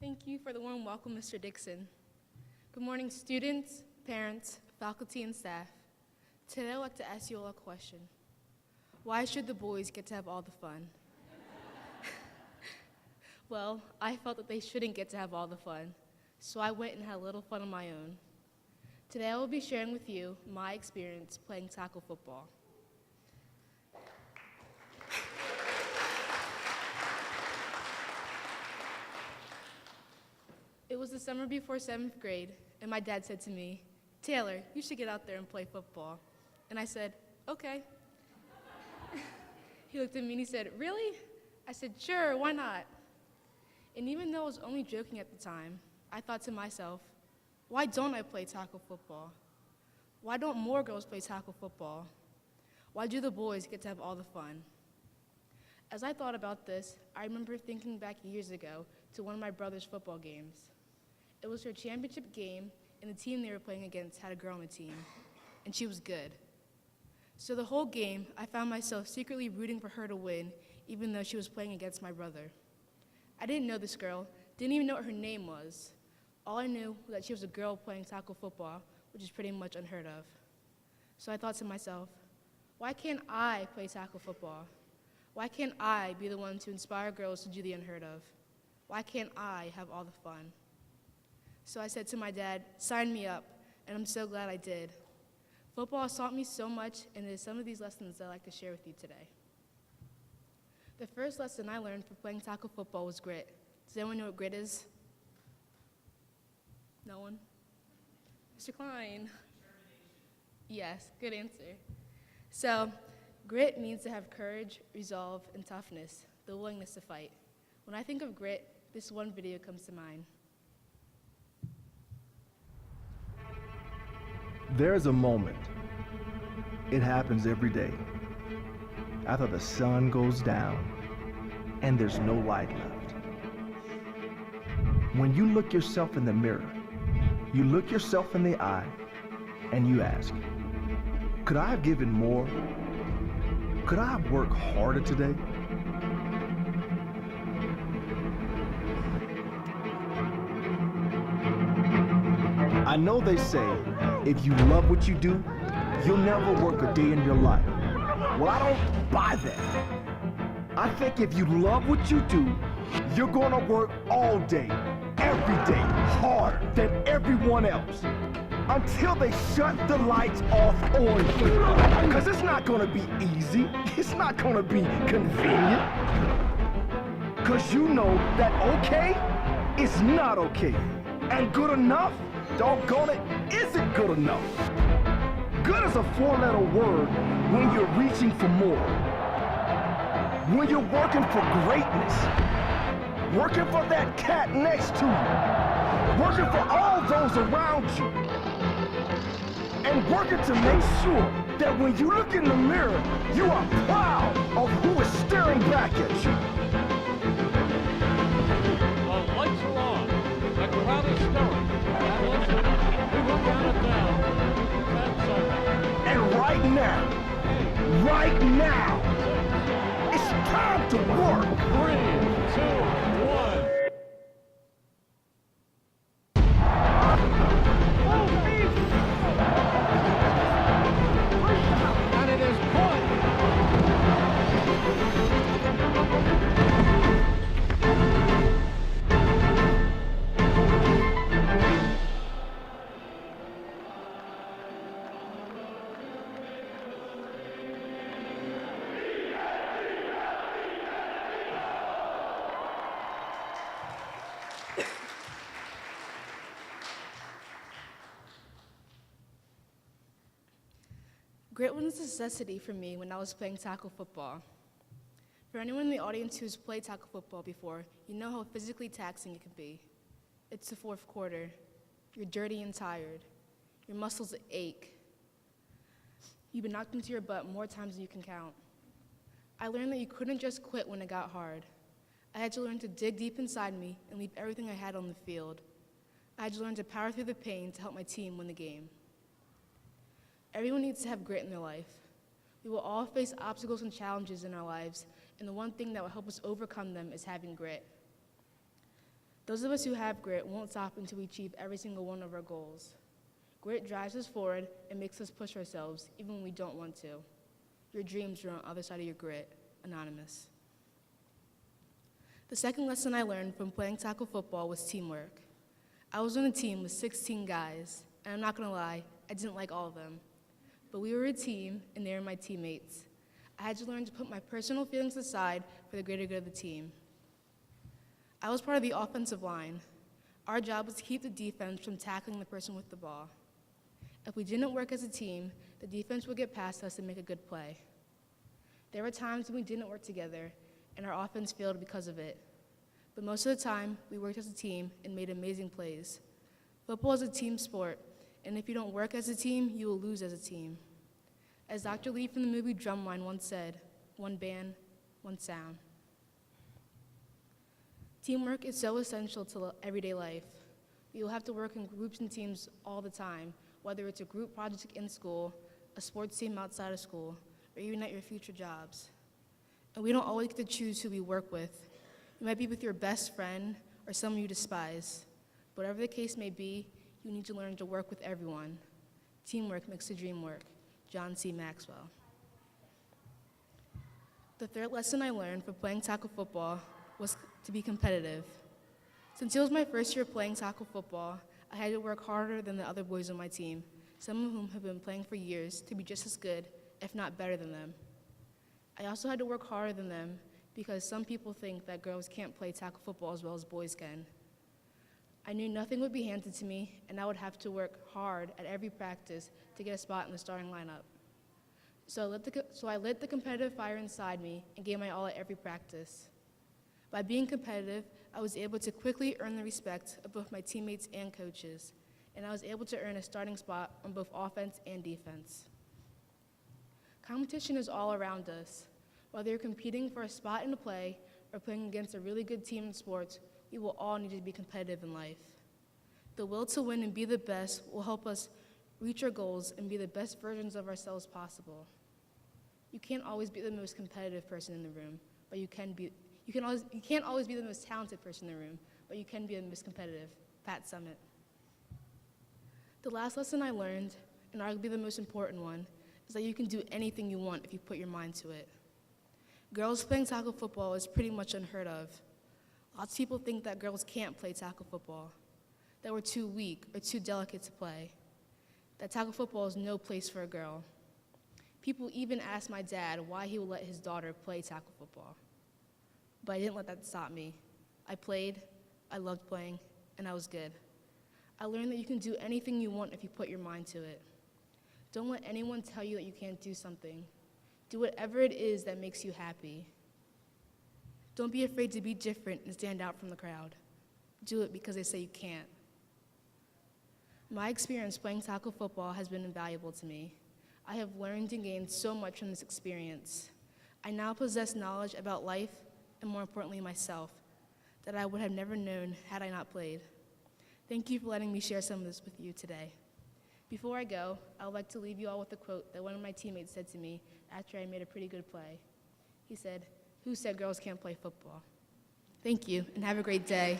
Thank you for the warm welcome, Mr. Dixon. Good morning, students, parents, faculty, and staff. Today, I'd like to ask you all a question. Why should the boys get to have all the fun? Well, I felt that they shouldn't get to have all the fun, so I went and had a little fun on my own. Today, I will be sharing with you my experience playing tackle football. It was the summer before 7th grade, and my dad said to me, "Taylor, you should get out there and play football." And I said, "Okay." He looked at me and he said, "Really?" I said, "Sure, why not?" And even though I was only joking at the time, I thought to myself, why don't I play tackle football? Why don't more girls play tackle football? Why do the boys get to have all the fun? As I thought about this, I remember thinking back years ago to one of my brother's football games. It was her championship game, and the team they were playing against had a girl on the team, and she was good. So the whole game, I found myself secretly rooting for her to win, even though she was playing against my brother. I didn't know this girl, didn't even know what her name was. All I knew was that she was a girl playing tackle football, which is pretty much unheard of. So I thought to myself, why can't I play tackle football? Why can't I be the one to inspire girls to do the unheard of? Why can't I have all the fun? So I said to my dad, sign me up, and I'm so glad I did. Football has taught me so much, and it is some of these lessons I'd like to share with you today. The first lesson I learned for playing tackle football was grit. Does anyone know what grit is? No one? Mr. Klein? Yes, good answer. So, grit means to have courage, resolve, and toughness, the willingness to fight. When I think of grit, this one video comes to mind. There's a moment. It happens every day. After the sun goes down and there's no light left. When you look yourself in the mirror, you look yourself in the eye and you ask, could I have given more? Could I have worked harder today? I know they say, if you love what you do, you'll never work a day in your life. Well, I don't buy that. I think if you love what you do, you're gonna work all day, every day, harder than everyone else, until they shut the lights off on you. Because it's not gonna be easy. It's not gonna be convenient. Because you know that okay is not okay. And good enough, doggone it, isn't good enough. Good is a four-letter word when you're reaching for more. When you're working for greatness. Working for that cat next to you. Working for all those around you. And working to make sure that when you look in the mirror, you are proud of who is staring back at you. The lights are on. The crowd is stirring. And listen, we will count it down. 10 seconds. And right now, it's time to work. 3, 2, 1. And it is good. Grit was a necessity for me when I was playing tackle football. For anyone in the audience who's played tackle football before, you know how physically taxing it can be. It's the fourth quarter. You're dirty and tired. Your muscles ache. You've been knocked into your butt more times than you can count. I learned that you couldn't just quit when it got hard. I had to learn to dig deep inside me and leave everything I had on the field. I had to learn to power through the pain to help my team win the game. Everyone needs to have grit in their life. We will all face obstacles and challenges in our lives, and the one thing that will help us overcome them is having grit. Those of us who have grit won't stop until we achieve every single one of our goals. Grit drives us forward and makes us push ourselves, even when we don't want to. Your dreams are on the other side of your grit. Anonymous. The second lesson I learned from playing tackle football was teamwork. I was on a team with 16 guys, and I'm not gonna lie, I didn't like all of them. But we were a team, and they were my teammates. I had to learn to put my personal feelings aside for the greater good of the team. I was part of the offensive line. Our job was to keep the defense from tackling the person with the ball. If we didn't work as a team, the defense would get past us and make a good play. There were times when we didn't work together, and our offense failed because of it. But most of the time, we worked as a team and made amazing plays. Football is a team sport, and if you don't work as a team, you will lose as a team. As Dr. Lee from the movie Drumline once said, one band, one sound. Teamwork is so essential to everyday life. We will have to work in groups and teams all the time, whether it's a group project in school, a sports team outside of school, or even at your future jobs. And we don't always get to choose who we work with. You might be with your best friend or someone you despise. Whatever the case may be, you need to learn to work with everyone. Teamwork makes the dream work. John C. Maxwell. The third lesson I learned from playing tackle football was to be competitive. Since it was my first year playing tackle football, I had to work harder than the other boys on my team, some of whom have been playing for years, to be just as good, if not better than them. I also had to work harder than them because some people think that girls can't play tackle football as well as boys can. I knew nothing would be handed to me, and I would have to work hard at every practice to get a spot in the starting lineup. So I lit the competitive fire inside me and gave my all at every practice. By being competitive, I was able to quickly earn the respect of both my teammates and coaches, and I was able to earn a starting spot on both offense and defense. Competition is all around us. Whether you're competing for a spot in a play or playing against a really good team in sports, we will all need to be competitive in life. The will to win and be the best will help us reach our goals and be the best versions of ourselves possible. You can't always be the most competitive person in the room, but you can't always be the most talented person in the room, but you can be the most competitive. Pat Summitt. The last lesson I learned, and arguably the most important one, is that you can do anything you want if you put your mind to it. Girls playing tackle football is pretty much unheard of. Lots of people think that girls can't play tackle football, that we're too weak or too delicate to play, that tackle football is no place for a girl. People even asked my dad why he would let his daughter play tackle football. But I didn't let that stop me. I played, I loved playing, and I was good. I learned that you can do anything you want if you put your mind to it. Don't let anyone tell you that you can't do something. Do whatever it is that makes you happy. Don't be afraid to be different and stand out from the crowd. Do it because they say you can't. My experience playing tackle football has been invaluable to me. I have learned and gained so much from this experience. I now possess knowledge about life, and more importantly, myself, that I would have never known had I not played. Thank you for letting me share some of this with you today. Before I go, I would like to leave you all with a quote that one of my teammates said to me after I made a pretty good play. He said, "Who said girls can't play football?" Thank you, and have a great day.